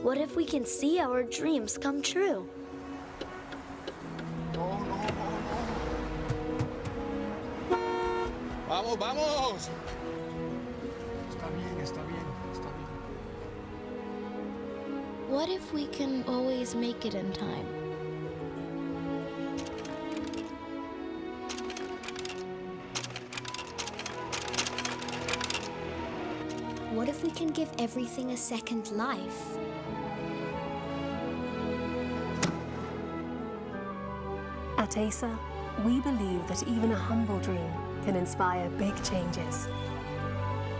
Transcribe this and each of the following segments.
What if we can see our dreams come true? No, no, no, no. Vamos, vamos. Está bien, está bien, está bien. What if we can always make it in time? What if we can give everything a second life? At Acer, we believe that even a humble dream can inspire big changes.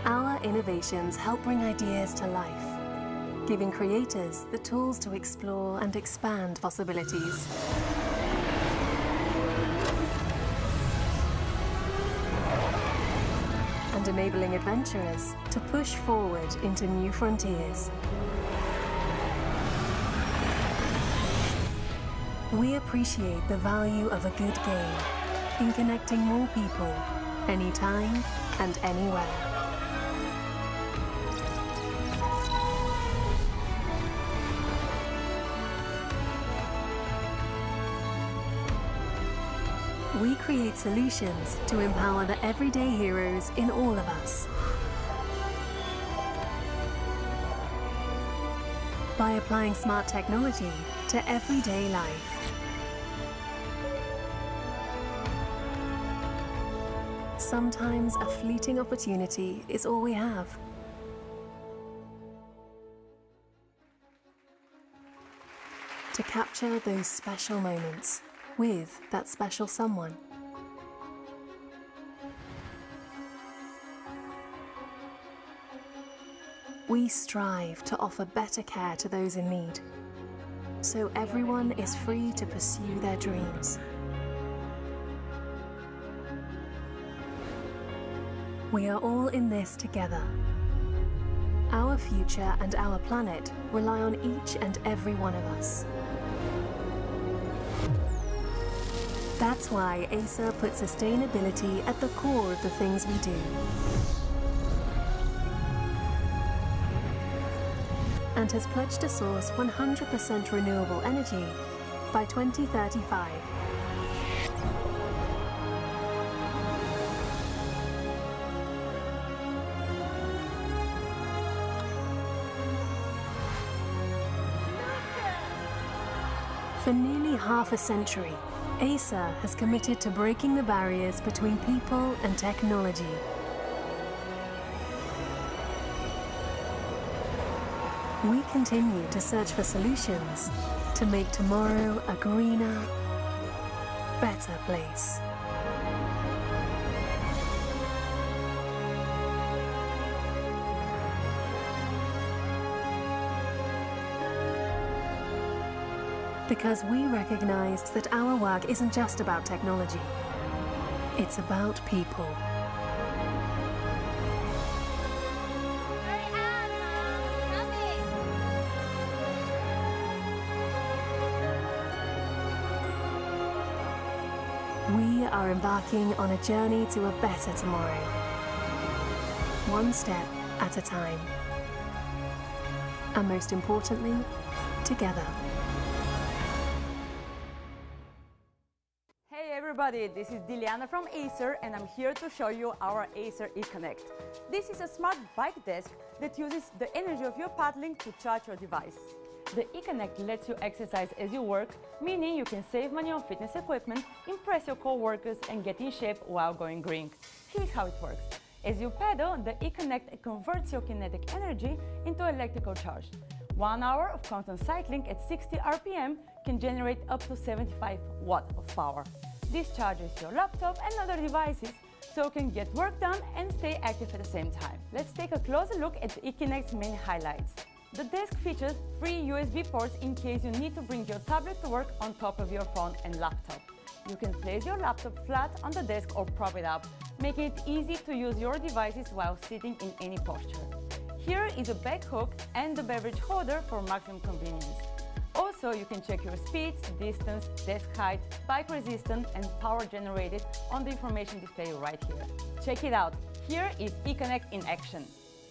Our innovations help bring ideas to life, giving creators the tools to explore and expand possibilities. And enabling adventurers to push forward into new frontiers. We appreciate the value of a good game in connecting more people, anytime and anywhere. We create solutions to empower the everyday heroes in all of us. By applying smart technology to everyday life. Sometimes a fleeting opportunity is all we have. To capture those special moments with that special someone. We strive to offer better care to those in need, so everyone is free to pursue their dreams. We are all in this together. Our future and our planet rely on each and every one of us. That's why Acer puts sustainability at the core of the things we do. And has pledged to source 100% renewable energy by 2035. For nearly half a century, Acer has committed to breaking the barriers between people and technology. We continue to search for solutions to make tomorrow a greener, better place. Because we recognize that our work isn't just about technology. It's about people. We are embarking on a journey to a better tomorrow. One step at a time. And most importantly, together. Hey everybody, this is Diliana from Acer and I'm here to show you our Acer eConnect. This is a smart bike desk that uses the energy of your paddling to charge your device. The eConnect lets you exercise as you work, meaning you can save money on fitness equipment, impress your co-workers and get in shape while going green. Here's how it works. As you pedal, the eConnect converts your kinetic energy into electrical charge. 1 hour of constant cycling at 60 RPM can generate up to 75 watts of power. This charges your laptop and other devices so you can get work done and stay active at the same time. Let's take a closer look at the eConnect's main highlights. The desk features 3 USB ports in case you need to bring your tablet to work on top of your phone and laptop. You can place your laptop flat on the desk or prop it up, making it easy to use your devices while sitting in any posture. Here is a back hook and the beverage holder for maximum convenience. Also, you can check your speeds, distance, desk height, bike resistance and power generated on the information display right here. Check it out. Here is eConnect in action.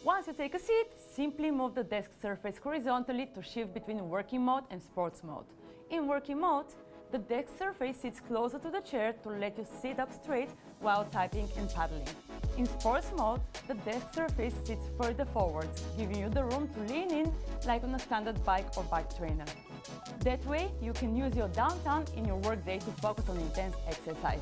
Once you take a seat, simply move the desk surface horizontally to shift between working mode and sports mode. In working mode, the desk surface sits closer to the chair to let you sit up straight while typing and paddling. In sports mode, the desk surface sits further forward, giving you the room to lean in like on a standard bike or bike trainer. That way, you can use your downtime in your workday to focus on intense exercise.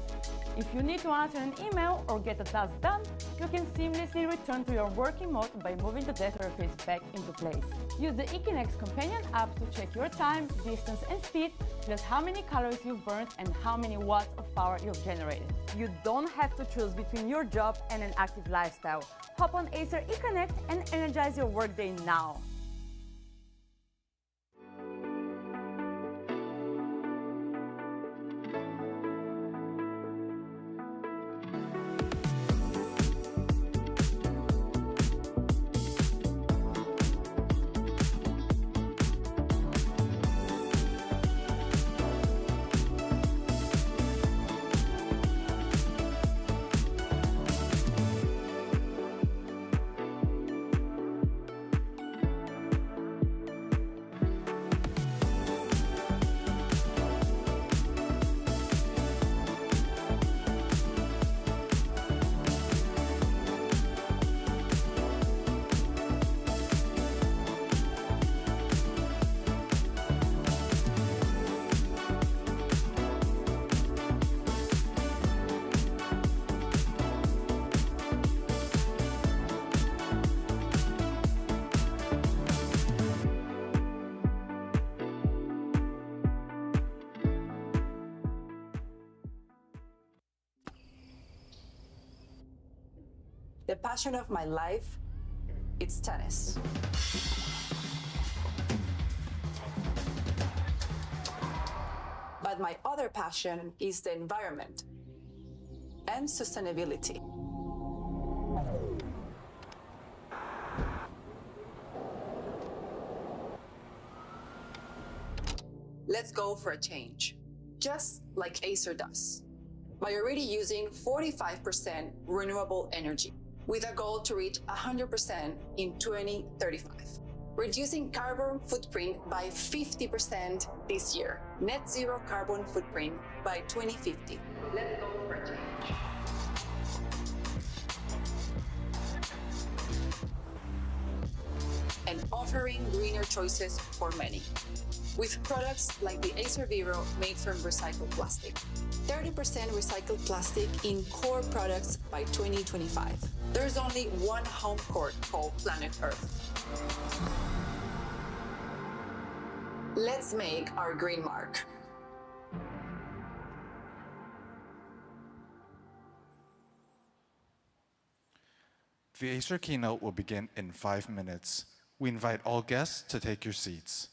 If you need to answer an email or get a task done, you can seamlessly return to your working mode by moving the desk surface back into place. Use the Keynote companion app to check your time, distance and speed, plus how many calories you've burned and how many watts of power you've generated. You don't have to choose between your job and an active lifestyle. Hop on Acer eConnect and energize your workday now. The passion of my life, it's tennis. But my other passion is the environment and sustainability. Let's go for a change, just like Acer does, by already using 45% renewable energy, with a goal to reach 100% in 2035. Reducing carbon footprint by 50% this year. Net zero carbon footprint by 2050. Let's go for a change. And offering greener choices for many, with products like the Acer Vero made from recycled plastic. 30% recycled plastic in core products by 2025. There's only one home court called Planet Earth. Let's make our green mark. The Acer keynote will begin in 5 minutes. We invite all guests to take your seats.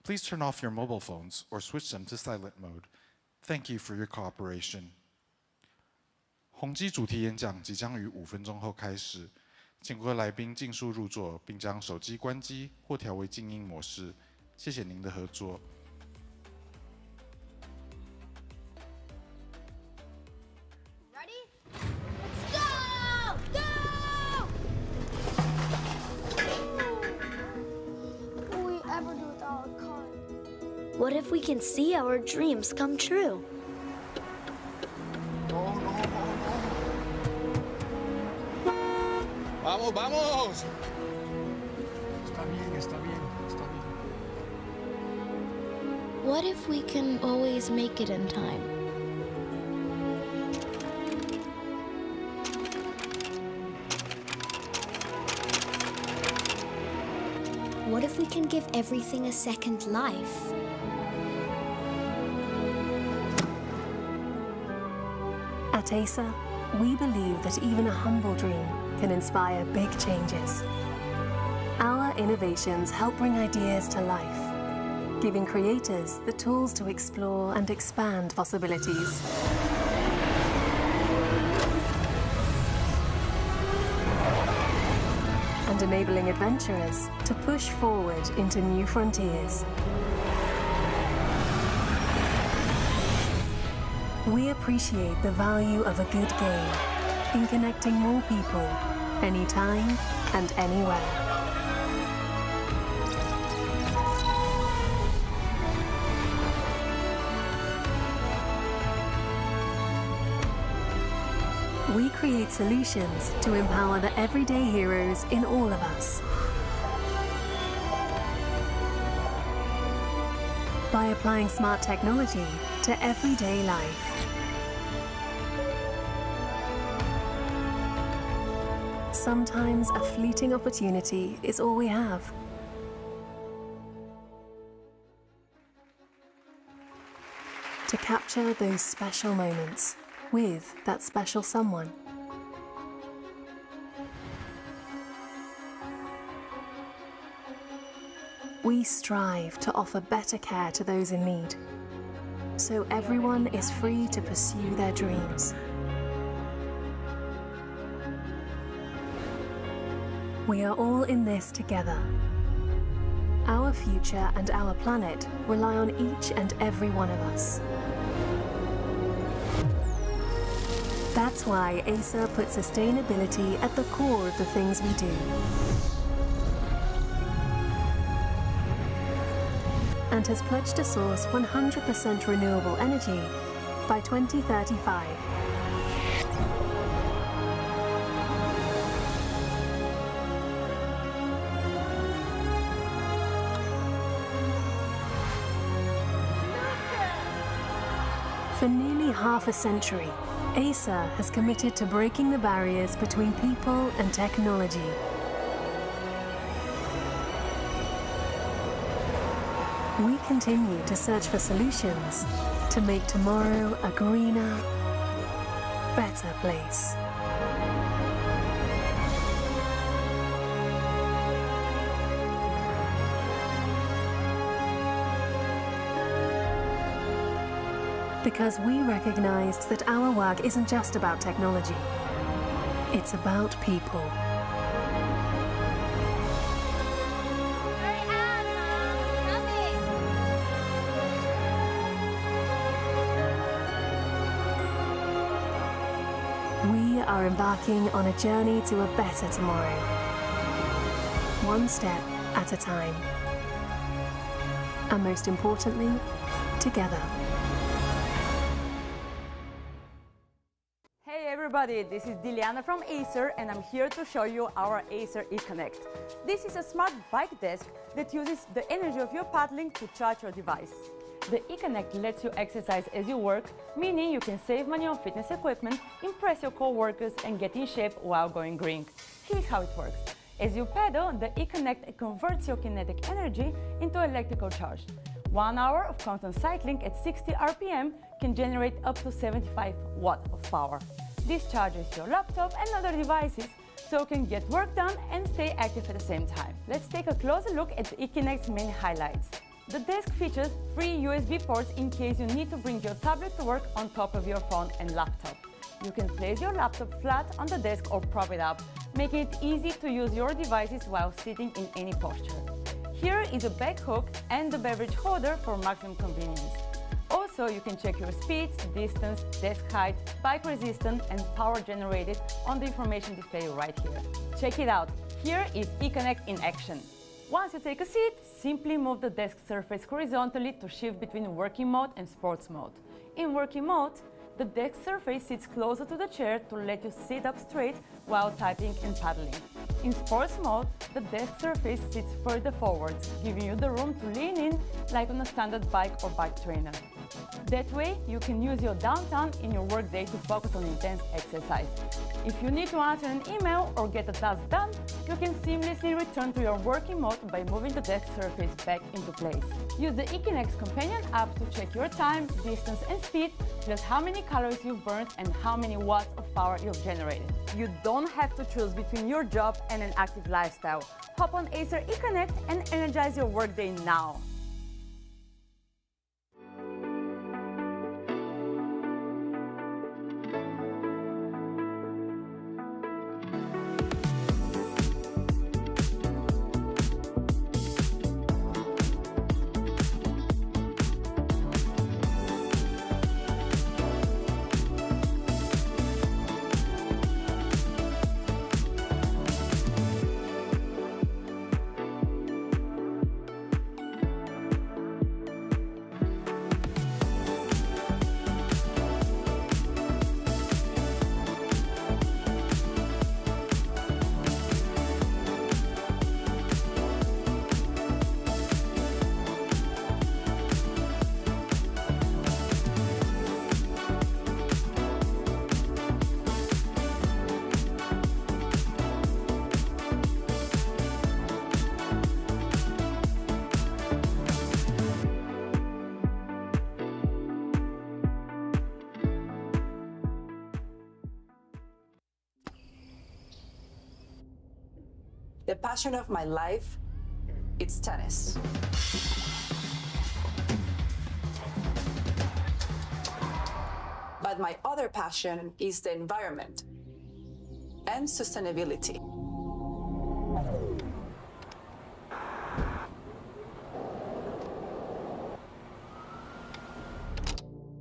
Please turn off your mobile phones or switch them to silent mode. Thank you for your cooperation. 宏基主题演讲即将于5分钟后开始，请各位来宾尽数入座，并将手机关机或调为静音模式。谢谢您的合作。Ready? Let's go! Go! Will we ever do without a car? What if we can see our dreams come true? No. Vamos, vamos. Está bien. What if we can always make it in time? What if we can give everything a second life? At Acer, we believe that even a humble dream can inspire big changes. Our innovations help bring ideas to life, giving creators the tools to explore and expand possibilities. And enabling adventurers to push forward into new frontiers. We appreciate the value of a good game in connecting more people, anytime and anywhere. We create solutions to empower the everyday heroes in all of us. By applying smart technology to everyday life. Sometimes a fleeting opportunity is all we have. To capture those special moments with that special someone. We strive to offer better care to those in need, so everyone is free to pursue their dreams. We are all in this together. Our future and our planet rely on each and every one of us. That's why Acer puts sustainability at the core of the things we do. And has pledged to source 100% renewable energy by 2035. For nearly half a century, Acer has committed to breaking the barriers between people and technology. We continue to search for solutions to make tomorrow a greener, better place. Because we recognize that our work isn't just about technology. It's about people. We are embarking on a journey to a better tomorrow. One step at a time. And most importantly, together. Hey everybody, this is Diliana from Acer and I'm here to show you our Acer eConnect. This is a smart bike desk that uses the energy of your paddling to charge your device. The eConnect lets you exercise as you work, meaning you can save money on fitness equipment, impress your co-workers and get in shape while going green. Here's how it works. As you pedal, the eConnect converts your kinetic energy into electrical charge. 1 hour of constant cycling at 60 RPM can generate up to 75 watts of power. This charges your laptop and other devices so you can get work done and stay active at the same time. Let's take a closer look at the eConnect's main highlights. The desk features 3 USB ports in case you need to bring your tablet to work on top of your phone and laptop. You can place your laptop flat on the desk or prop it up, making it easy to use your devices while sitting in any posture. Here is a back hook and the beverage holder for maximum convenience. Also, you can check your speeds, distance, desk height, bike resistance and power generated on the information display right here. Check it out. Here is eConnect in action. Once you take a seat, simply move the desk surface horizontally to shift between working mode and sports mode. In working mode, the desk surface sits closer to the chair to let you sit up straight while typing and paddling. In sports mode, the desk surface sits further forward, giving you the room to lean in like on a standard bike or bike trainer. That way, you can use your downtime in your workday to focus on intense exercise. If you need to answer an email or get a task done, you can seamlessly return to your working mode by moving the desk surface back into place. Use the eConnect companion app to check your time, distance and speed, plus how many calories you've burned and how many watts of power you've generated. You don't have to choose between your job and an active lifestyle. Hop on Acer eConnect and energize your workday now. The passion of my life, it's tennis. But my other passion is the environment and sustainability.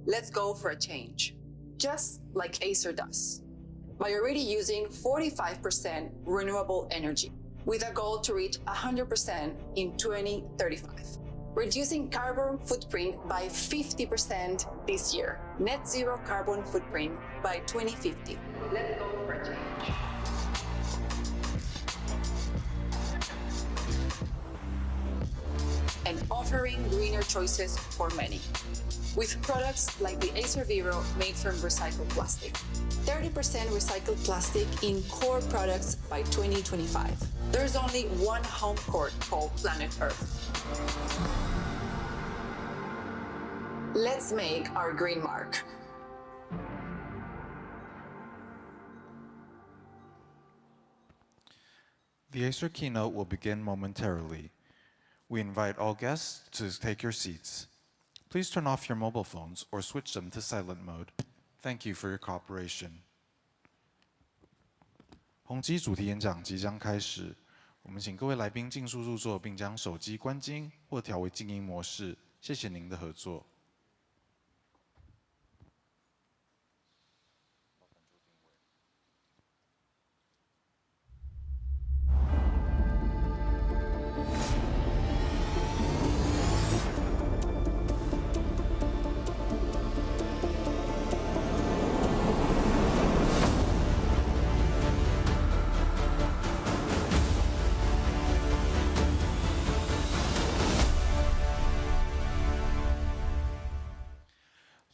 Let's go for a change, just like Acer does, by already using 45% renewable energy, with a goal to reach 100% in 2035. Reducing carbon footprint by 50% this year. Net zero carbon footprint by 2050. Let's go for a change. And offering greener choices for many, with products like the Acer Vero made from recycled plastic. 30% recycled plastic in core products by 2025. There's only one home court called Planet Earth. Let's make our green mark. The Acer keynote will begin momentarily. We invite all guests to take your seats. Please turn off your mobile phones or switch them to silent mode. Thank you for your cooperation. 宏基主题演讲即将开始，我们请各位来宾尽速入座，并将手机关静或调为静音模式。谢谢您的合作。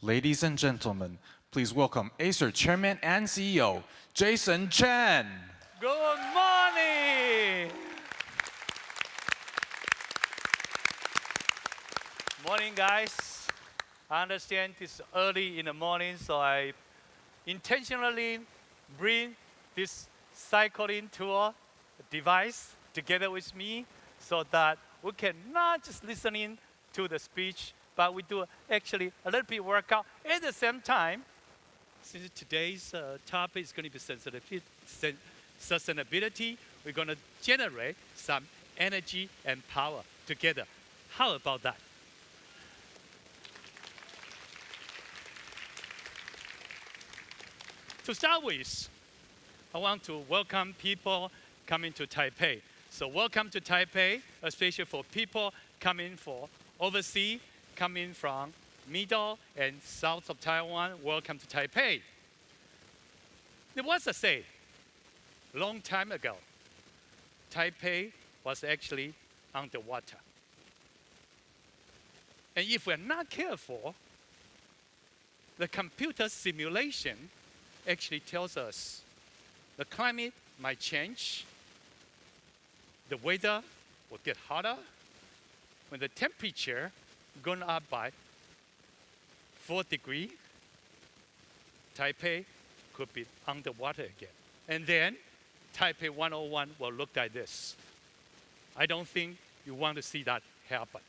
Ladies and gentlemen, please welcome Acer Chairman and CEO, Chen. Good morning. Morning, guys. I understand it's early in the morning, so I intentionally bring this cycling tour device together with me so that we can not just listening to the speech, but we do actually a little bit workout at the same time. Since today's topic is going to be sustainability, we're going to generate some energy and power together. How about that? To start with, I want to welcome people coming to Taipei. So welcome to Taipei, especially for people coming from overseas, coming from middle and south of Taiwan. Welcome to Taipei. There was a say, long time ago, Taipei was actually underwater. And if we're not careful, the computer simulation actually tells us the climate might change, the weather will get hotter, when the temperature gone up by 4 degrees, Taipei could be underwater again. And then Taipei 101 will look like this. I don't think you want to see that happen.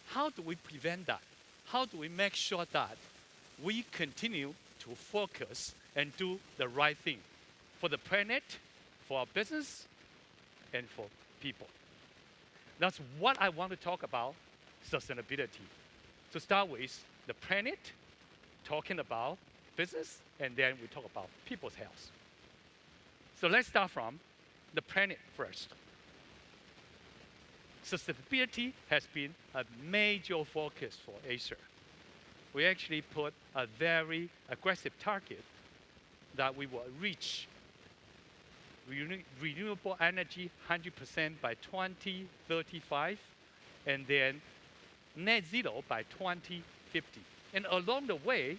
How do we prevent that? How do we make sure that we continue to focus and do the right thing for the planet, for our business, and for people? That's what I want to talk about, sustainability. To start with, the planet, talking about business, and then we talk about people's health. So let's start from the planet first. Sustainability has been a major focus for Acer. We actually put a very aggressive target that we will reach renewable energy 100% by 2035, and then net zero by 2050. And along the way,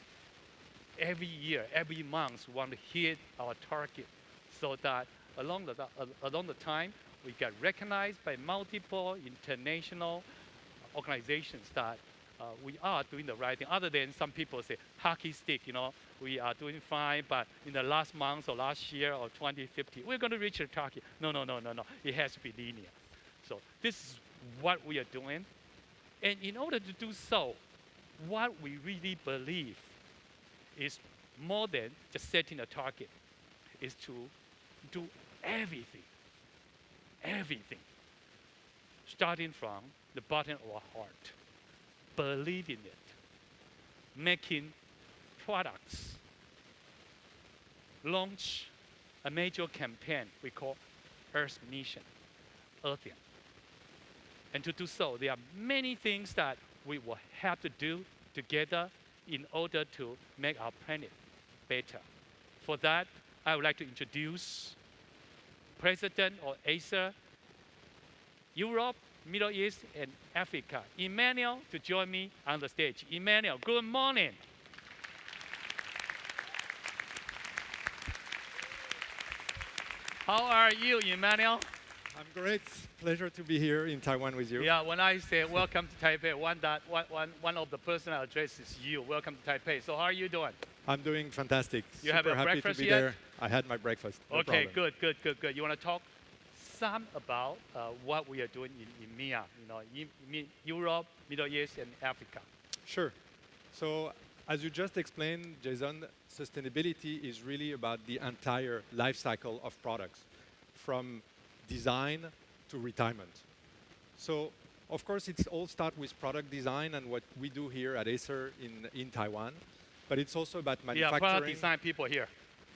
every year, every month, we want to hit our target so that along the time, we get recognized by multiple international organizations that we are doing the right thing. Other than some people say hockey stick, we are doing fine, but in the last month or last year or 2050, we're going to reach the target. No. It has to be linear. So this is what we are doing. And in order to do so, what we really believe is more than just setting a target, is to do everything, starting from the bottom of our heart, believe in it, making products, launch a major campaign we call Earth Mission, Earthian. And to do so, there are many things that we will have to do together in order to make our planet better. For that, I would like to introduce President of Acer, Europe, Middle East, and Africa, Emmanuel, to join me on the stage. Emmanuel, good morning. How are you, Emmanuel? I'm great. Pleasure to be here in Taiwan with you. Yeah, when I say welcome to Taipei, one of the personal addresses you. Welcome to Taipei. So how are you doing? I'm doing fantastic. You have a happy breakfast to be yet? there. I had my breakfast. No Okay, problem. good. You want to talk some about what we are doing in EMEA, Europe, Middle East, and Africa? Sure. So as you just explained, Jason, sustainability is really about the entire life cycle of products, from design to retirement. So of course, it's all start with product design and what we do here at Acer in Taiwan, but it's also about manufacturing. Yeah, product design people here.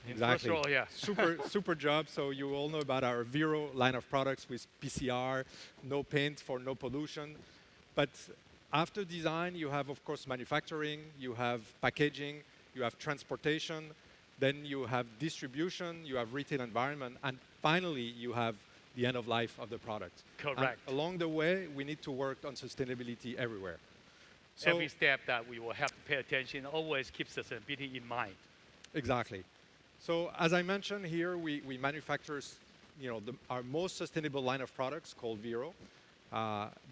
Exactly. In first row, yeah. Super job. So you all know about our Vero line of products with PCR, no paint for no pollution. But after design, you have, of course, manufacturing, you have packaging, you have transportation, then you have distribution, you have retail environment, and finally, you have the end of life of the product. Correct. And along the way, we need to work on sustainability everywhere. So Every step that we will have to pay attention always keeps sustainability in mind. Exactly. So as I mentioned here, we manufacture our most sustainable line of products called Vero.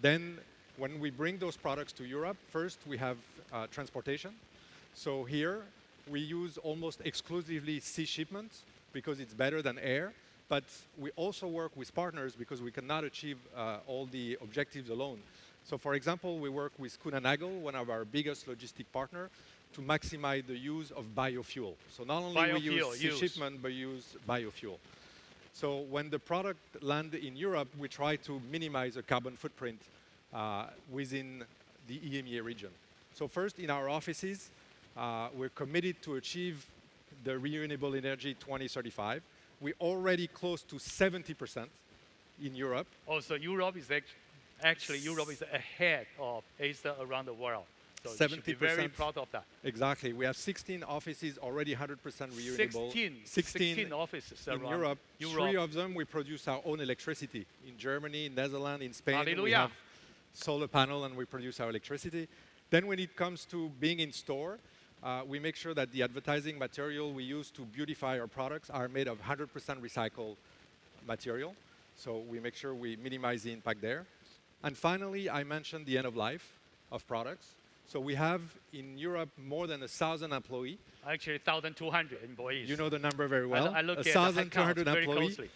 Then when we bring those products to Europe, first we have transportation. So here we use almost exclusively sea shipments because it's better than air. But we also work with partners because we cannot achieve all the objectives alone. So for example, we work with Kuehne + Nagel, one of our biggest logistic partners, to maximize the use of biofuel. So not only we use sea shipment, but use biofuel. So when the product lands in Europe, we try to minimize the carbon footprint within the EMEA region. So first, in our offices, we're committed to achieve the renewable energy 2035. We're already close to 70% in Europe. Oh, so Europe is actually Europe is ahead of Acer around the world. So 70%. you should be very proud of that. Exactly. We have 16 offices already 100% renewable. 16 offices in around Europe. 3 of them, we produce our own electricity. In Germany, in Netherlands, in Spain, we Hallelujah. have solar panel and we produce our electricity. Then when it comes to being in store, we make sure that the advertising material we use to beautify our products are made of 100% recycled material. So we make sure we minimize the impact there. And finally, I mentioned the end of life of products. So we have in Europe more than 1,000 employees. Actually, 1,200 employees. You know the number very well. I look at the headcount very closely.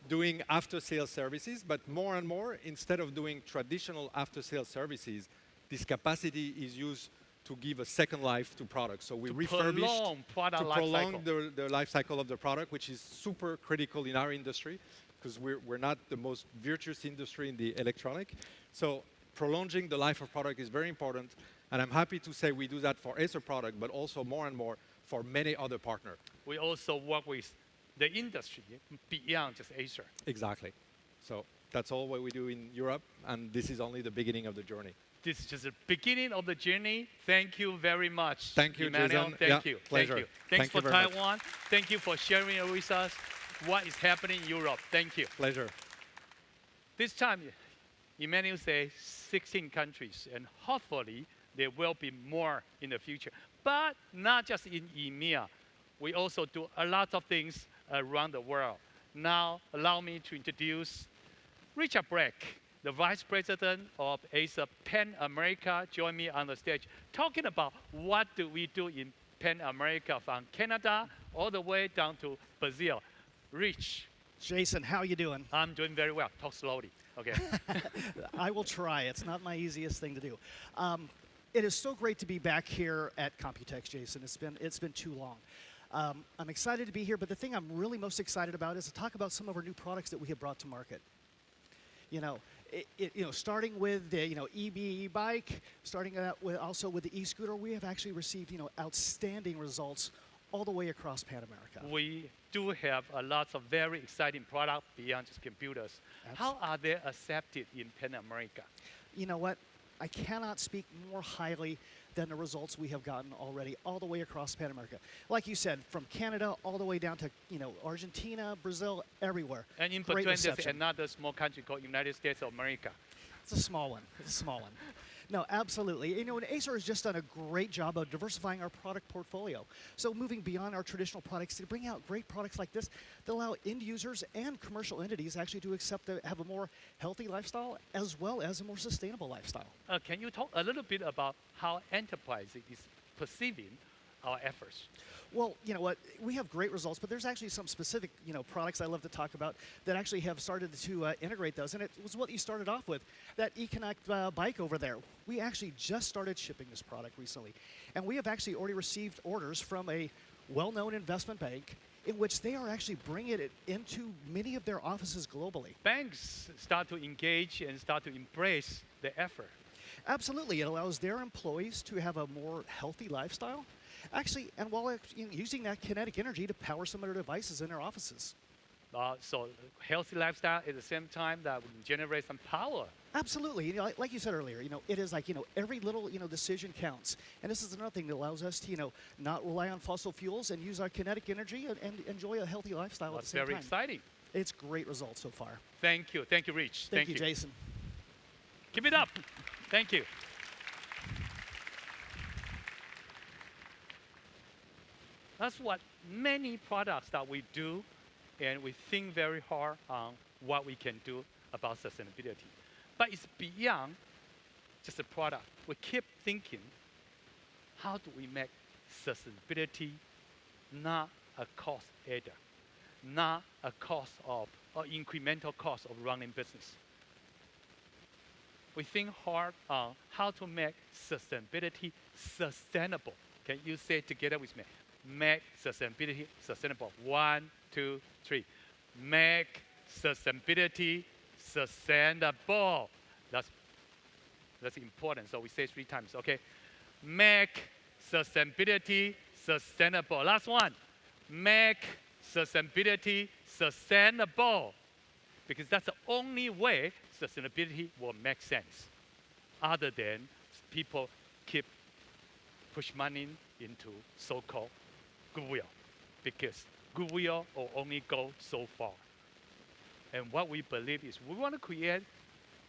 Doing after-sales services, but more and more, instead of doing traditional after-sales services, this capacity is used to give a second life to products. So we refurbish to prolong the life cycle of the product, which is super critical in our industry, because we're not the most virtuous industry in the electronic. So prolonging the life of product is very important. And I'm happy to say we do that for Acer product, but also more and more for many other partners. We also work with the industry beyond just Acer. Exactly. So that's all what we do in Europe, and this is only the beginning of the journey. This is just the beginning of the journey. Thank you very much. Thank you, Emmanuel. Jason. Thank you. Pleasure. Thank you. Thanks Thank you for very much. Taiwan. Thank you for sharing with us what is happening in Europe. Thank you. Pleasure. This time, Emmanuel says 16 countries, and hopefully there will be more in the future. But not just in EMEA. We also do a lot of things around the world. Now, allow me to introduce Richard Breck, the Vice President of Acer Pan America, joined me on the stage, talking about what do we do in Pan America from Canada all the way down to Brazil. Rich. Jason, how you doing? I'm doing very well. Talk slowly. Okay. I will try. It's not my easiest thing to do. It is so great to be back here at COMPUTEX, Jason. It's been too long. I'm excited to be here, but the thing I'm really most excited about is to talk about some of our new products that we have brought to market. Starting with the EV e-bike, starting out with also with the e-scooter, we have actually received outstanding results all the way across Pan America. We do have a lot of very exciting products beyond just computers. How are they accepted in Pan America? You know what? I cannot speak more highly than the results we have gotten already all the way across Pan America. Like you said, from Canada all the way down to Argentina, Brazil, everywhere. And in Great between, there's reception. another small country called United States of America. It's a small one. It's a small one. No, absolutely. And Acer has just done a great job of diversifying our product portfolio. So moving beyond our traditional products to bring out great products like this that allow end users and commercial entities actually to have a more healthy lifestyle as well as a more sustainable lifestyle. Can you talk a little bit about how enterprise is perceiving our efforts? Well, you know what? We have great results, but there's actually some specific, products I love to talk about that actually have started to integrate those. And it was what you started off with, that eConnect bike over there. We actually just started shipping this product recently. And we have actually already received orders from a well-known investment bank in which they are actually bringing it into many of their offices globally. Banks start to engage and start to embrace the effort. Absolutely. It allows their employees to have a more healthy lifestyle. Actually, and while using that kinetic energy to power some of their devices in their offices. So healthy lifestyle at the same time that we can generate some power. Absolutely. Like you said earlier, it is like, every little, decision counts. And this is another thing that allows us to, not rely on fossil fuels and use our kinetic energy and enjoy a healthy lifestyle at the same time. Very exciting. It's great results so far. Thank you. Thank you, Rich. Thank you, Jason. Keep it up. Thank you. That's what many products that we do, and we think very hard on what we can do about sustainability. But it's beyond just a product. We keep thinking, how do we make sustainability not a cost either, not a cost of, or incremental cost of running business. We think hard on how to make sustainability sustainable. Can you say it together with me? Make sustainability sustainable. 1, 2, 3. Make sustainability sustainable. That's important. So we say 3 times. Okay. Make sustainability sustainable. Last one. Make sustainability sustainable. Because that's the only way sustainability will make sense. Other than people keep push money into so-called goodwill, because goodwill will only go so far. And what we believe is we want to create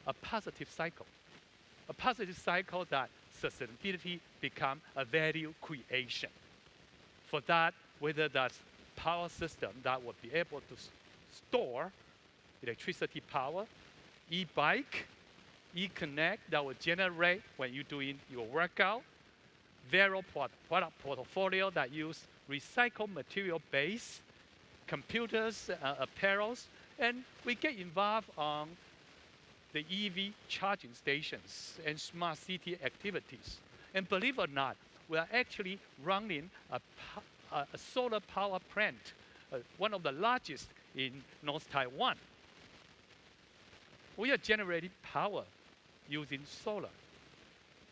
a positive cycle that sustainability become a value creation. For that, whether that's power system that will be able to store electricity power, e-bike, e-connect that will generate when you're doing your workout, various product portfolio that use recycled material base, computers, apparels, and we get involved on the EV charging stations and smart city activities. And believe it or not, we are actually running a solar power plant, one of the largest in North Taiwan. We are generating power using solar.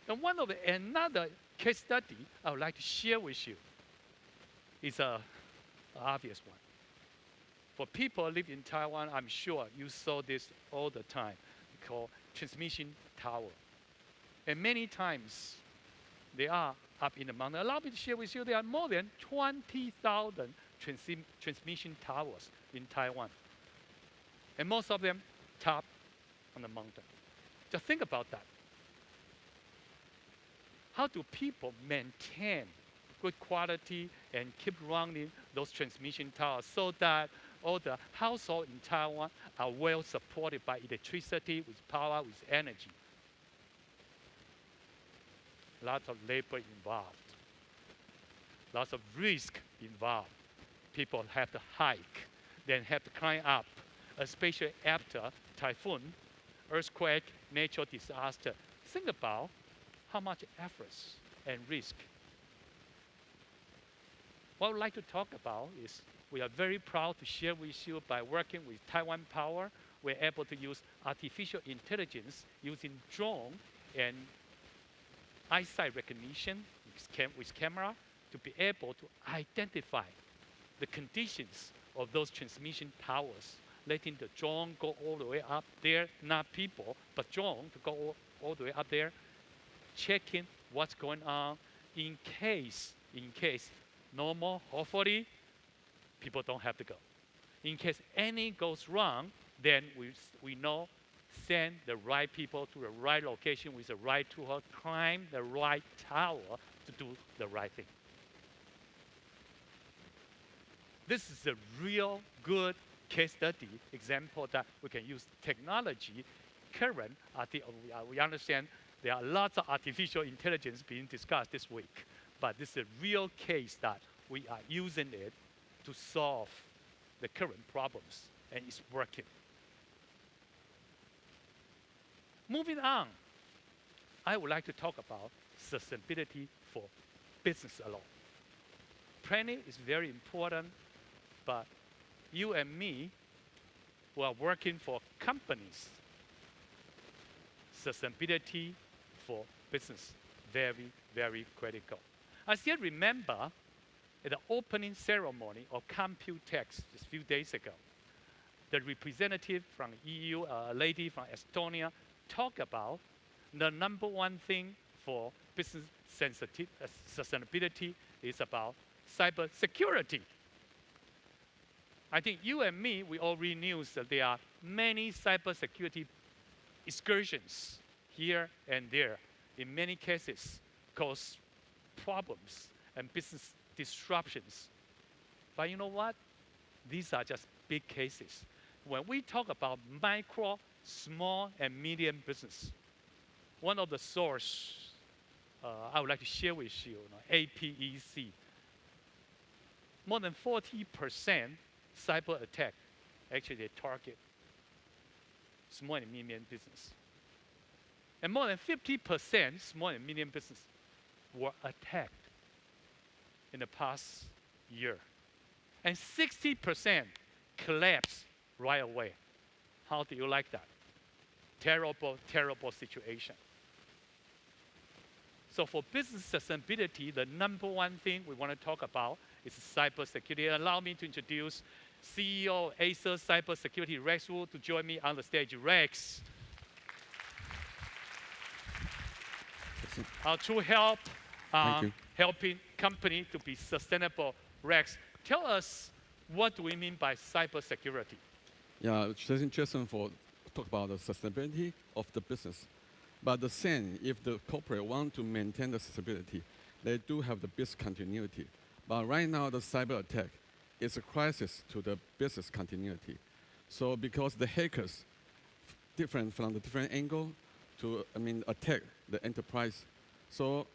And another case study I would like to share with you is an obvious one. For people who live in Taiwan, I'm sure you saw this all the time, called transmission tower. And many times, they are up in the mountain. Allow me to share with you, there are more than 20,000 transmission towers in Taiwan. And most of them top on the mountain. Just think about that. How do people maintain good quality and keep running those transmission towers so that all the households in Taiwan are well supported by electricity, with power, with energy. Lots of labor involved, lots of risk involved. People have to hike, then have to climb up, especially after typhoon, earthquake, natural disaster. Think about how much efforts and risk. What I'd like to talk about is we are very proud to share with you by working with Taiwan Power, we're able to use artificial intelligence using drone and eyesight recognition with camera to be able to identify the conditions of those transmission towers, letting the drone go all the way up there, not people, but drone to go all the way up there, checking what's going on in case normal, hopefully, people don't have to go. In case any goes wrong, then we know, send the right people to the right location with the right tool, climb the right tower to do the right thing. This is a real good case study example that we can use technology. Current, we understand there are lots of artificial intelligence being discussed this week, but this is a real case that we are using it to solve the current problems, and it's working. Moving on, I would like to talk about sustainability for business alone. Planning is very important, but you and me, who are working for companies, sustainability for business, very, very critical. I still remember at the opening ceremony of COMPUTEX just a few days ago, the representative from EU, a lady from Estonia, talked about the number one thing for business sustainability is about cybersecurity. I think you and me, we all read news that there are many cybersecurity excursions here and there. In many cases, cause problems and business disruptions. But you know what? These are just big cases. When we talk about micro, small, and medium business, one of the sources I would like to share with you, APEC, more than 40% cyber attack actually they target small and medium business. And more than 50% small and medium business were attacked in the past year. And 60% collapsed right away. How do you like that? Terrible, terrible situation. So for business sustainability, the number one thing we want to talk about is cybersecurity. Allow me to introduce CEO of Acer Cybersecurity, Rex Wu, to join me on the stage. Rex. To help helping company to be sustainable. Rex, tell us what do we mean by cybersecurity? Yeah, Jason for talk about the sustainability of the business. But the same, if the corporate want to maintain the sustainability, they do have the business continuity. But right now, the cyber attack is a crisis to the business continuity. So because the hackers, different from the different angle to, attack the enterprise. So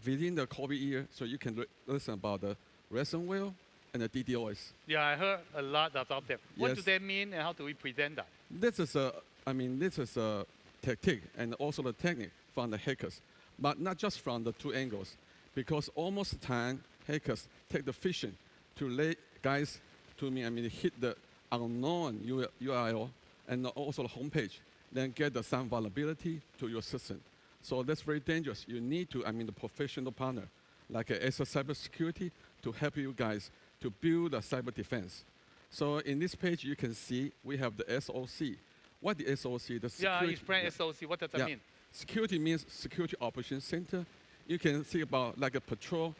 within the COVID year, so you can listen about the ransomware and the DDoS. Yeah, I heard a lot about them. What do they mean and how do we prevent that? This is a tactic and also the technique from the hackers, but not just from the two angles, because almost the time hackers take the phishing to let guys to hit the unknown URL and also the homepage, then get some vulnerability to your system. So that's very dangerous. You need to, the professional partner, like Acer Cybersecurity, to help you guys to build a cyber defense. So in this page, you can see we have the SOC. What the SOC? The security. Explain SOC. What does that mean? Security means Security Operations Center. You can see about like a patrol.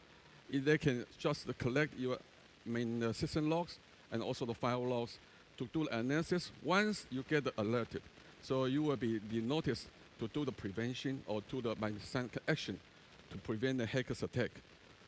They can just collect your system logs and also the file logs to do the analysis once you get alerted. So you will be noticed to do the prevention or to the action to prevent the hackers attack.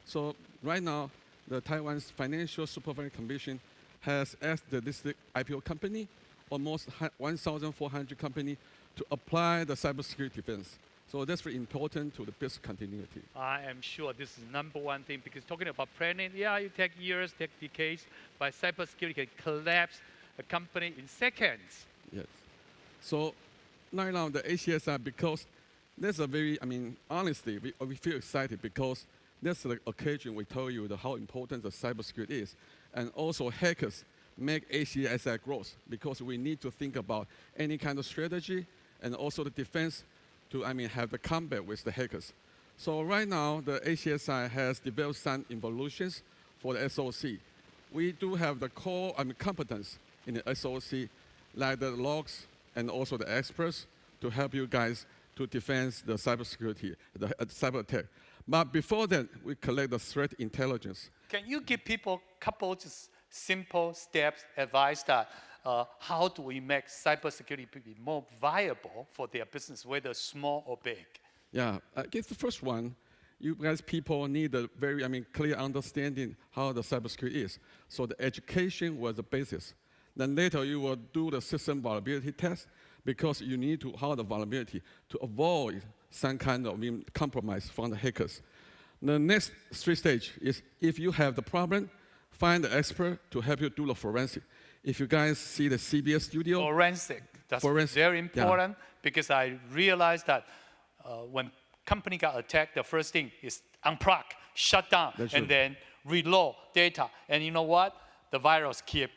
So right now, the Taiwan's Financial Supervisory Commission has asked the listed IPO company, almost 1,400 companies, to apply the cybersecurity defense. So that's very important to the business continuity. I am sure this is #1 thing, because talking about planning, yeah, you take years, take decades, but cybersecurity can collapse a company in seconds. Yes. So right now, the ACSI, because that's a very, honestly, we feel excited because that's the occasion we tell you how important the cybersecurity is. And also hackers make ACSI growth because we need to think about any kind of strategy and also the defense to, have the combat with the hackers. So right now, the ACSI has developed some evolutions for the SOC. We do have the core, competence in the SOC, like the logs and also the experts to help you guys to defend the cybersecurity, the cyber attack. But before that, we collect the threat intelligence. Can you give people a couple just simple steps, advice that how do we make cybersecurity be more viable for their business, whether small or big? Yeah, I guess the first one, you guys people need a very, clear understanding how the cybersecurity is. So the education was the basis. Then later you will do the system vulnerability test because you need to have the vulnerability to avoid some kind of compromise from the hackers. The next 3 stage is if you have the problem, find the expert to help you do the forensic. If you guys see the CBS studio. Forensic, that's very important because I realized that when company got attacked, the first thing is unplug, shut down, and then reload data. And you know what? The virus keep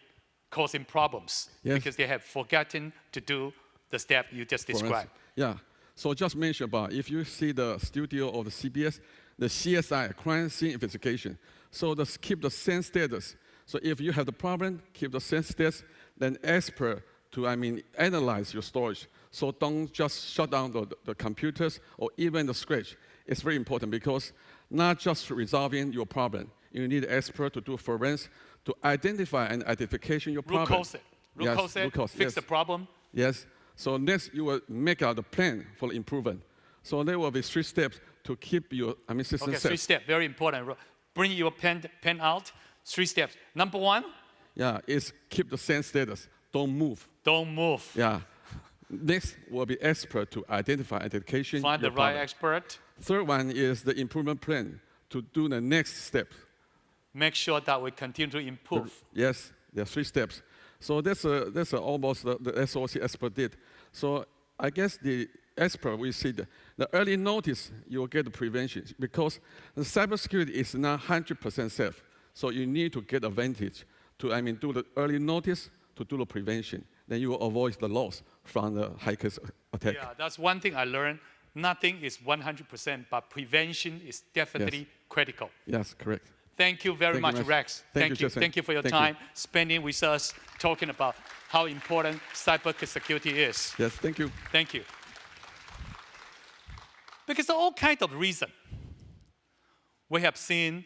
causing problems because they have forgotten to do the step you just described. Yeah, so just mention about if you see the studio or the CBS, the CSI, crime scene investigation. So keep the same status. So if you have the problem, keep the same status, then expert to, analyze your storage. So don't just shut down the computers or even the scratch. It's very important because not just resolving your problem, you need an expert to do forensics, to identify and identification your problem. Root cause, fix the problem. Yes. So next, you will make out the plan for the improvement. So there will be 3 steps to keep your system safe. 3 steps, very important. Bring your pen out. 3 steps. Number 1. Yeah, is keep the same status. Don't move. Don't move. Yeah. Next will be expert to identify identification. Find the right expert. Third one is the improvement plan to do the next step. Make sure that we continue to improve. Yes, there are 3 steps. So that's almost the SOC expert did. So I guess the expert will see the early notice, you will get the prevention because the cybersecurity is not 100% safe. So you need to get advantage to, do the early notice to do the prevention. Then you will avoid the loss from the hackers attack. Yeah, that's one thing I learned. Nothing is 100%, but prevention is definitely critical. Yes, correct. Thank you very much, Rex. Thank you. Thank you for your time spending with us talking about how important cybersecurity is. Yes, thank you. Thank you. Because of all kinds of reasons, we have seen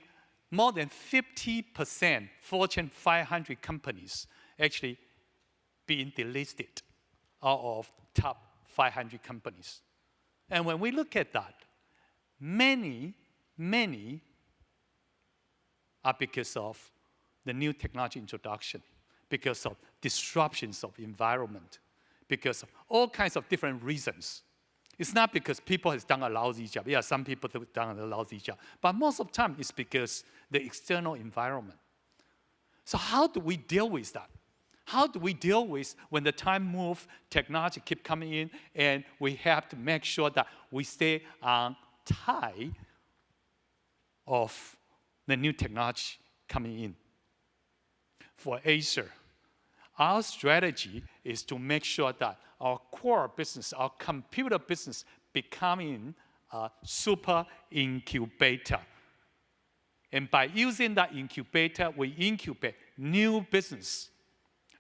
more than 50% Fortune 500 companies actually being delisted out of top 500 companies. And when we look at that, many are because of the new technology introduction, because of disruptions of environment, because of all kinds of different reasons. It's not because people have done a lousy job. Yeah, some people have done a lousy job. But most of the time, it's because the external environment. So how do we deal with that? How do we deal with when the time moves, technology keep coming in, and we have to make sure that we stay on top of the new technology coming in? For Acer, our strategy is to make sure that our core business, our computer business, becoming a super incubator. And by using that incubator, we incubate new business,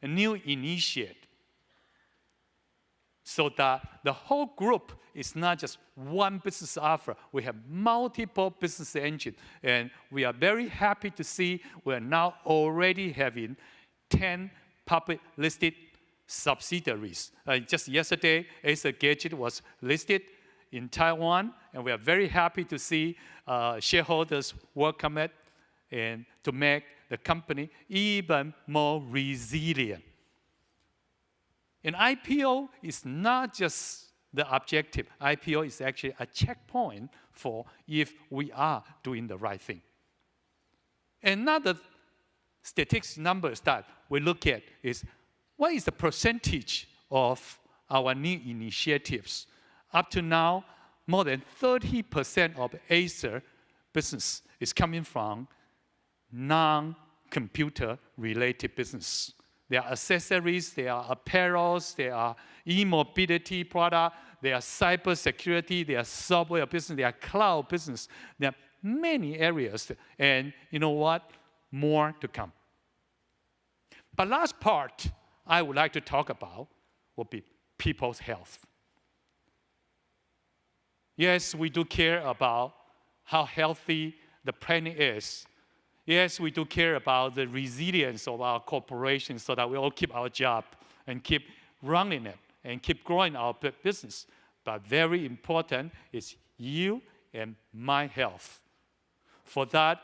a new initiate, so that the whole group is not just one business offer. We have multiple business engines, and we are very happy to see we are now already having 10 public listed subsidiaries. Just yesterday, Acer Gadget was listed in Taiwan, and we are very happy to see shareholders welcome it and to make the company even more resilient. And IPO is not just the objective. IPO is actually a checkpoint for if we are doing the right thing. Another statistics numbers that we look at is what is the percentage of our new initiatives. Up to now, more than 30% of Acer business is coming from non-computer related business. There are accessories, there are apparels, there are e-mobility product, there are cybersecurity, there are software business, there are cloud business. There are many areas, and you know what? More to come. But last part I would like to talk about will be people's health. Yes, we do care about how healthy the planet is. Yes, we do care about the resilience of our corporations so that we all keep our job and keep running it and keep growing our business. But very important is you and my health. For that,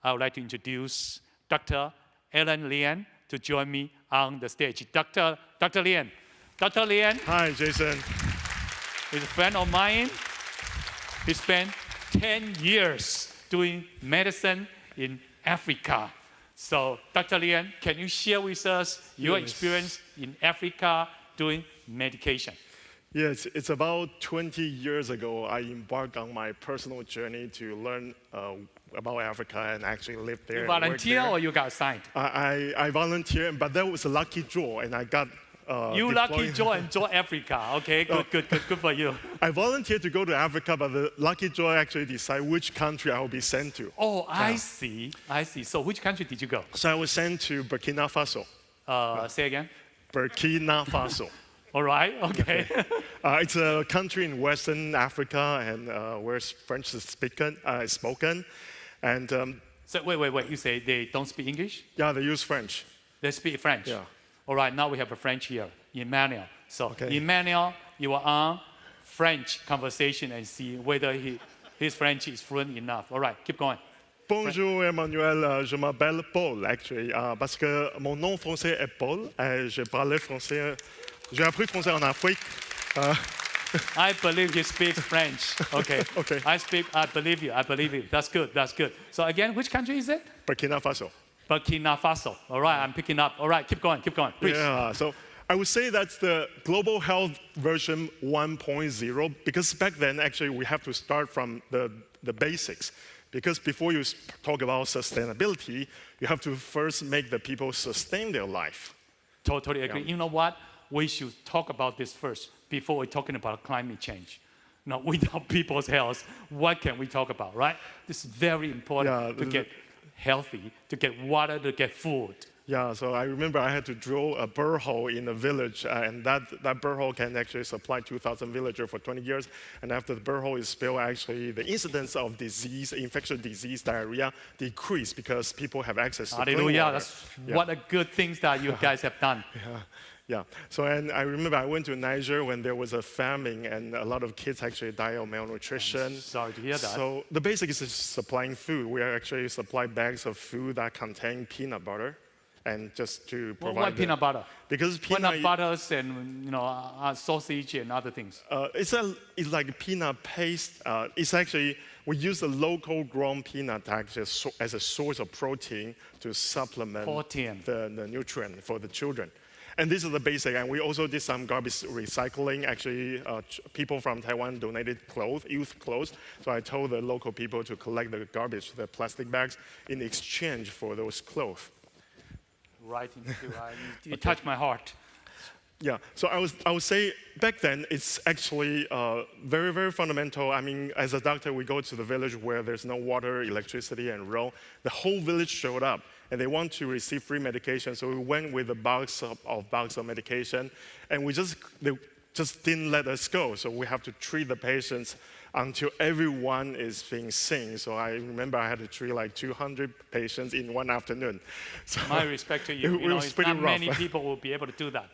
I would like to introduce Dr. Alan Lian to join me on the stage. Dr. Lian. Dr. Lian. Hi, Jason. He's a friend of mine. He spent 10 years doing medicine in Africa. So, Dr. Lian, can you share with us your experience in Africa doing medication? Yes, it's about 20 years ago I embarked on my personal journey to learn about Africa and actually live there. You volunteer or you got assigned? I volunteered, but that was a lucky draw, and I got you lucky draw and join Africa. Okay, good for you. I volunteered to go to Africa, but the lucky draw actually decided which country I will be sent to. Oh, I see. So which country did you go? So I was sent to Burkina Faso. Say again? Burkina Faso. All right, okay. It's a country in Western Africa and where French is spoken. And so wait, you say they don't speak English? Yeah, they use French. They speak French? Yeah. All right, now we have a French here, Emmanuel. So okay. Emmanuel, you are on French conversation and see whether his French is fluent enough. All right, keep going. Bonjour Emmanuel, je m'appelle Paul, actually, parce que mon nom français est Paul. Je parlais français. J'ai appris français en Afrique. I believe he speaks French. Okay. Okay. I believe you. That's good. So again, which country is it? Burkina Faso. Burkina Faso. All right, I'm picking up. All right, keep going. Please. Yeah, so I would say that's the global health version 1.0, because back then, actually, we have to start from the basics. Because before you talk about sustainability, you have to first make the people sustain their life. Totally agree. Yeah. You know what? We should talk about this first before we're talking about climate change. Now, without people's health, what can we talk about, right? This is very important to get healthy, to get water, to get food. Yeah, so I remember I had to drill a borehole in a village, and that borehole can actually supply 2,000 villagers for 20 years. And after the borehole is spilled, actually the incidence of disease, infectious disease, diarrhea decreased because people have access to clean water. That's what a good thing that you guys have done. Yeah. So, and I remember I went to Niger when there was a famine and a lot of kids actually died of malnutrition. Sorry to hear that. So the basic is supplying food. We actually supply bags of food that contain peanut butter, and just to provide. Why peanut butter? Because peanut butters and sausage and other things. It's like peanut paste. It's actually we use the local grown peanut actually as a source of protein to supplement the nutrient for the children. And this is the basic, and we also did some garbage recycling. Actually, people from Taiwan donated clothes, youth clothes. So I told the local people to collect the garbage, the plastic bags, in exchange for those clothes. Right, you touched my heart. Yeah, so I would say back then it's actually very, very fundamental. I mean, as a doctor, we go to the village where there's no water, electricity, and road. The whole village showed up, and they want to receive free medication. So we went with a box of medication, and they just didn't let us go. So we have to treat the patients until everyone is being seen. So I remember I had to treat like 200 patients in one afternoon. So my respect to you. It's not many people will be able to do that.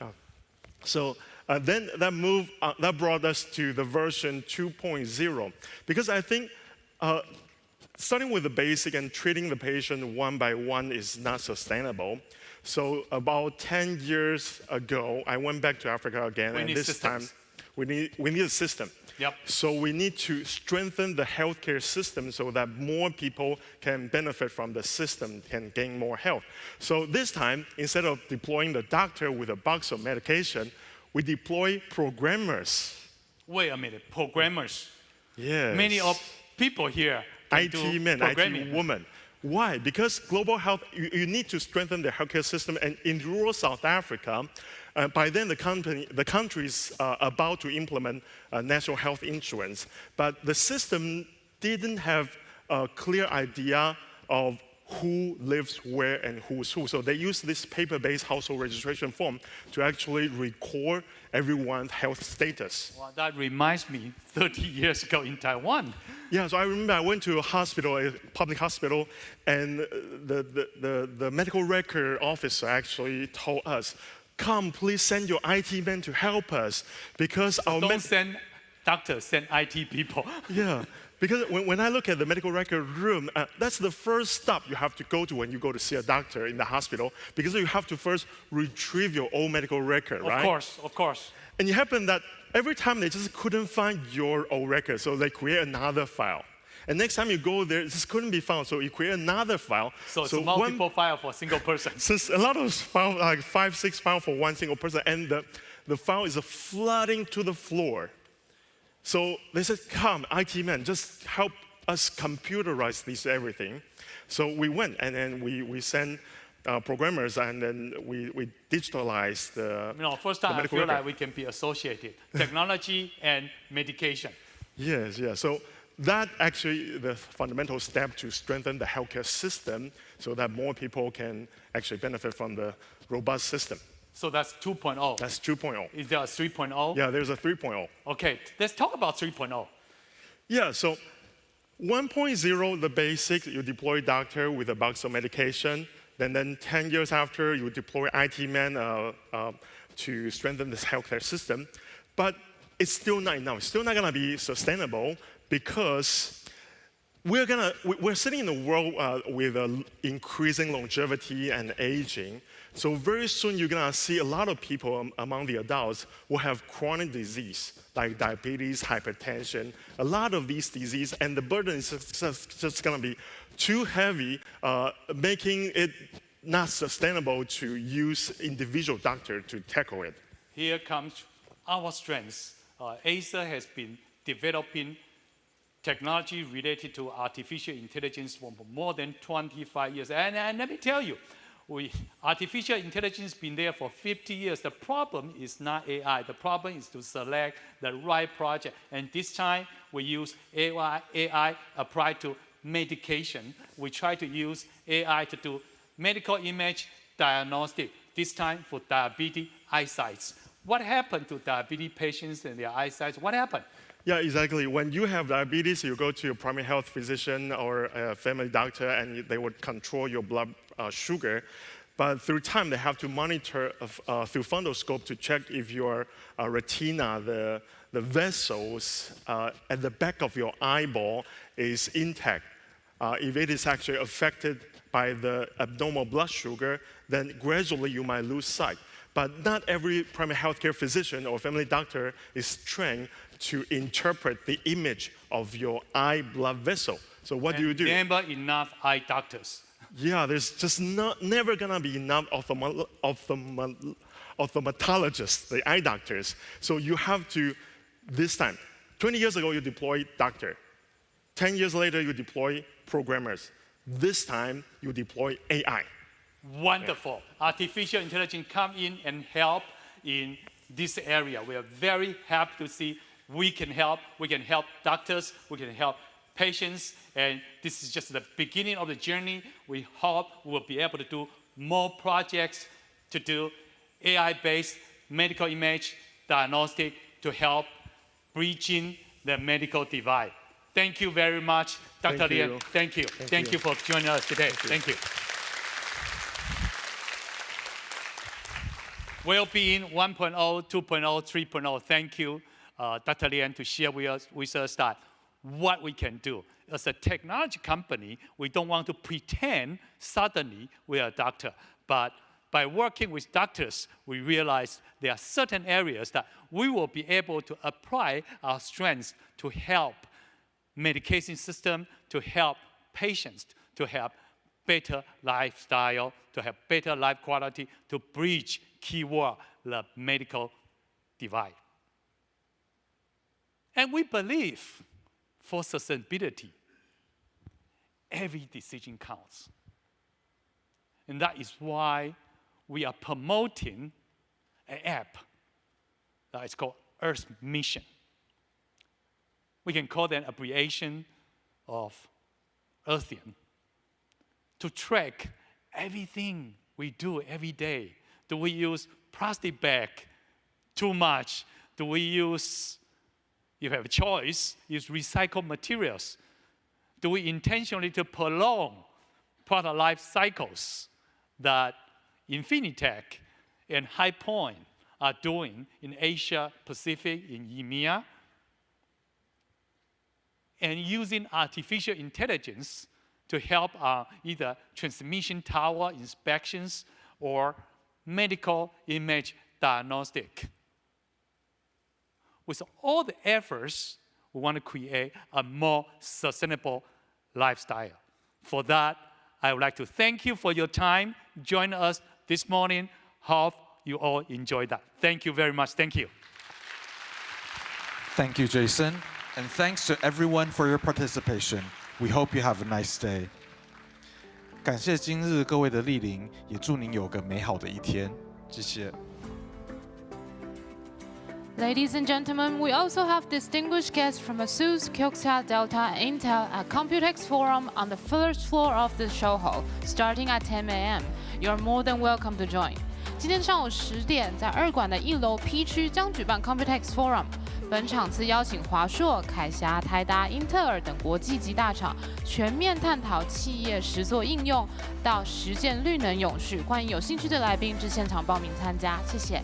So then that brought us to the version 2.0, because I think starting with the basic and treating the patient one by one is not sustainable. So about 10 years ago, I went back to Africa again, and this time we need a system. Yep. So we need to strengthen the healthcare system so that more people can benefit from the system, can gain more health. So this time, instead of deploying the doctor with a box of medication, we deploy programmers. Wait a minute, programmers. Yes. Many of people here can IT do men, programming. IT women. Why? Because global health, you need to strengthen the healthcare system. And in rural South Africa, by then the country is about to implement national health insurance. But the system didn't have a clear idea of who lives where and who's who. So they use this paper-based household registration form to actually record everyone's health status. Well, that reminds me 30 years ago in Taiwan. Yeah, so I remember I went to a hospital, a public hospital, and the medical record officer actually told us, come, please send your IT men to help us because our Don't send doctors, send IT people. Yeah, because when I look at the medical record room, that's the first stop you have to go to when you go to see a doctor in the hospital, because you have to first retrieve your old medical record, right? Of course. And it happened that every time they just couldn't find your old record, so they create another file. And next time you go there, it just couldn't be found, so you create another file. So it's multiple files for a single person. So it's a lot of files, like 5, 6 files for one single person, and the file is flooding to the floor. So they said, come, IT man, just help us computerize this everything. So we went, and then we sent programmers, and then we digitalized the first time I medical feel record. like we can be associated. Technology and medication. Yes, yeah. So that actually the fundamental step to strengthen the healthcare system so that more people can actually benefit from the robust system. So that's 2.0. That's 2.0. Is there a 3.0? Yeah, there's a 3.0. Okay, let's talk about 3.0. Yeah, so 1.0, the basic, you deploy doctor with a box of medication. Then 10 years after, you deploy IT men to strengthen this healthcare system. But it's still not enough. It's still not going to be sustainable because we're sitting in a world with increasing longevity and aging. So very soon you're going to see a lot of people among the adults who have chronic disease, like diabetes, hypertension, a lot of these diseases, and the burden is just going to be too heavy, making it not sustainable to use individual doctor to tackle it. Here comes our strengths. Acer has been developing technology related to artificial intelligence for more than 25 years. And let me tell you, artificial intelligence has been there for 50 years. The problem is not AI. The problem is to select the right project. And this time, we use AI applied to medication. We try to use AI to do medical image diagnostic, this time for diabetes eyesight. What happened to diabetes patients and their eyesight? What happened? Yeah, exactly. When you have diabetes, you go to your primary health physician or a family doctor, and they would control your blood sugar. But through time, they have to monitor through fundoscope to check if your retina, the vessels at the back of your eyeball is intact. If it is actually affected by the abnormal blood sugar, then gradually you might lose sight. But not every primary healthcare physician or family doctor is trained to interpret the image of your eye blood vessel. So what do you do? Never enough eye doctors. Yeah, there's just never gonna be enough ophthalmologists, the eye doctors. So you have to, this time, 20 years ago you deployed doctor. 10 years later you deploy programmers. This time you deploy AI. Wonderful. Yeah. Artificial intelligence come in and help in this area. We are very happy to see we can help. We can help doctors. We can help patients. And this is just the beginning of the journey. We hope we'll be able to do more projects to do AI-based medical image diagnostic to help bridging the medical divide. Thank you very much, Dr. Lian. Thank you. Thank you for joining us today. Thank you. Well-being 1.0, 2.0, 3.0. Thank you, Dr. Lian, to share with us that what we can do. as a technology company, we don't want to pretend suddenly we are a doctor. But by working with doctors, we realize there are certain areas that we will be able to apply our strengths to help medication system, to help patients, to have better lifestyle, to have better life quality, to bridge, keyword, the medical divide. And we believe for sustainability, every decision counts. And that is why we are promoting an app that is called Earth Mission. We can call that an abbreviation of Earthian, to track everything we do every day. Do we use plastic bag too much? Do we use, if you have a choice, use recycled materials? Do we intentionally to prolong product life cycles that Infinitec and High Point are doing in Asia Pacific, in EMEA? And using artificial intelligence to help either transmission tower inspections or medical image diagnostic. With all the efforts, we want to create a more sustainable lifestyle. For that, I would like to thank you for your time. Join us this morning. Hope you all enjoyed that. Thank you very much. Thank you. Thank you, Jason. And thanks to everyone for your participation. We hope you have a nice day. 感谢今日各位的莅临，也祝您有个美好的一天。谢谢。Ladies and gentlemen, we also have distinguished guests from ASUS, Kioxia, Delta, and Intel at COMPUTEX Forum on the first floor of the show hall, starting at 10 a.m. You are more than welcome to join. 今天上午10点，在2馆的1楼 P 区将举办 COMPUTEX Forum。本场次邀请华硕、凯霞、台达、英特尔等国际级大厂，全面探讨企业实作应用到实践绿能永续。欢迎有兴趣的来宾至现场报名参加，谢谢。